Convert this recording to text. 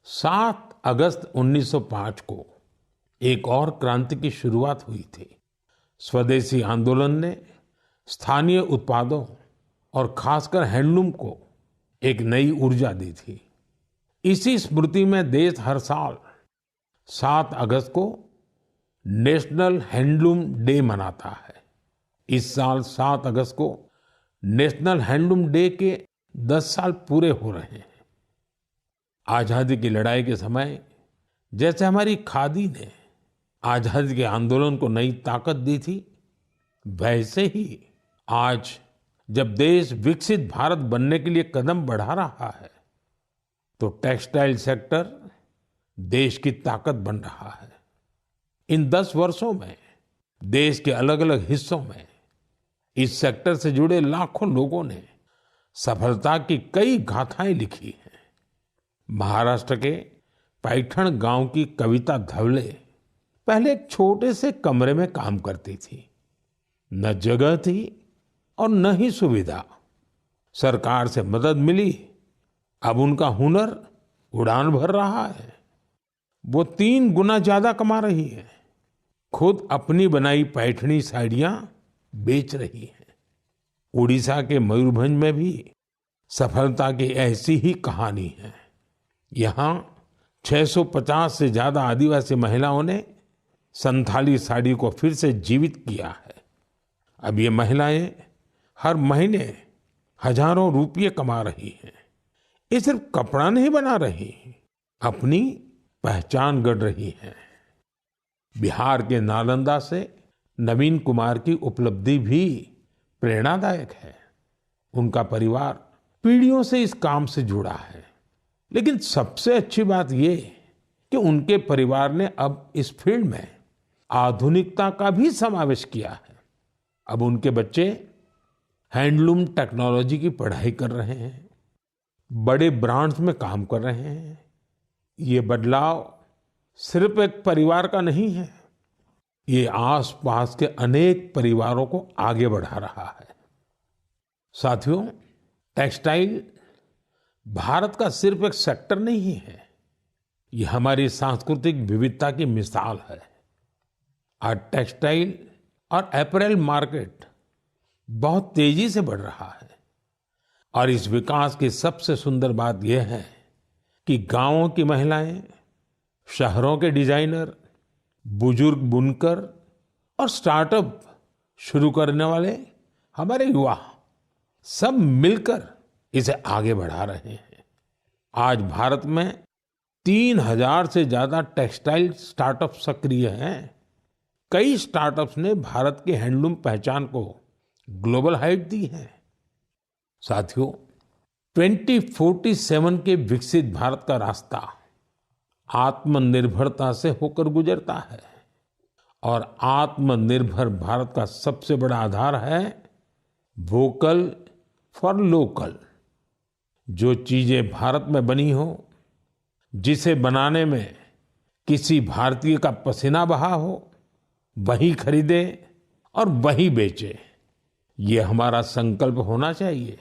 7 अगस्त 1905 को एक और क्रांति की शुरुआत हुई थी। स्वदेशी आंदोलन ने स्थानीय उत्पादों और खासकर हैंडलूम को एक नई ऊर्जा दी थी। इसी स्मृति में देश हर साल 7 अगस्त को नेशनल हैंडलूम डे मनाता है। इस साल 7 अगस्त को नेशनल हैंडलूम डे के 10 साल पूरे हो रहे हैं। आजादी की लड़ाई के समय जैसे हमारी खादी ने आजादी के आंदोलन को नई ताकत दी थी, वैसे ही आज जब देश विकसित भारत बनने के लिए कदम बढ़ा रहा है, तो टेक्सटाइल सेक्टर देश की ताकत बन रहा है। इन 10 वर्षों में देश के अलग अलग हिस्सों में इस सेक्टर से जुड़े लाखों लोगों ने सफलता की कई गाथाएं लिखी हैं। महाराष्ट्र के पैठण गांव की कविता धवले पहले एक छोटे से कमरे में काम करती थी। न जगह थी और न ही सुविधा। सरकार से मदद मिली, अब उनका हुनर उड़ान भर रहा है। वो 3 गुना ज्यादा कमा रही है। खुद अपनी बनाई पैठणी साड़ियां बेच रही है। उड़ीसा के मयूरभंज में भी सफलता की ऐसी ही कहानी है। यहाँ 650 से ज्यादा आदिवासी महिलाओं ने संथाली साड़ी को फिर से जीवित किया है। अब ये महिलाएं हर महीने हजारों रुपये कमा रही हैं। ये सिर्फ कपड़ा नहीं बना रही, अपनी पहचान गढ़ रही हैं। बिहार के नालंदा से नवीन कुमार की उपलब्धि भी प्रेरणादायक है। उनका परिवार पीढ़ियों से इस काम से जुड़ा है। लेकिन सबसे अच्छी बात ये कि उनके परिवार ने अब इस फील्ड में आधुनिकता का भी समावेश किया है। अब उनके बच्चे हैंडलूम टेक्नोलॉजी की पढ़ाई कर रहे हैं, बड़े ब्रांड्स में काम कर रहे हैं। ये बदलाव सिर्फ एक परिवार का नहीं है, ये आसपास के अनेक परिवारों को आगे बढ़ा रहा है। साथियों, टेक्सटाइल भारत का सिर्फ एक सेक्टर नहीं है, ये हमारी सांस्कृतिक विविधता की मिसाल है। आज टेक्सटाइल और अपैरल मार्केट बहुत तेजी से बढ़ रहा है और इस विकास की सबसे सुंदर बात यह है कि गांवों की महिलाएं, शहरों के डिजाइनर, बुजुर्ग बुनकर और स्टार्टअप शुरू करने वाले हमारे युवा सब मिलकर इसे आगे बढ़ा रहे हैं। आज भारत में 3000 से ज्यादा टेक्सटाइल स्टार्टअप सक्रिय हैं। कई स्टार्टअप्स ने भारत के हैंडलूम पहचान को ग्लोबल हाइट दी है। साथियों, 2047 के विकसित भारत का रास्ता आत्मनिर्भरता से होकर गुजरता है और आत्मनिर्भर भारत का सबसे बड़ा आधार है वोकल फॉर लोकल। जो चीजें भारत में बनी हो, जिसे बनाने में किसी भारतीय का पसीना बहा हो, वही खरीदे और वही बेचे। ये हमारा संकल्प होना चाहिए।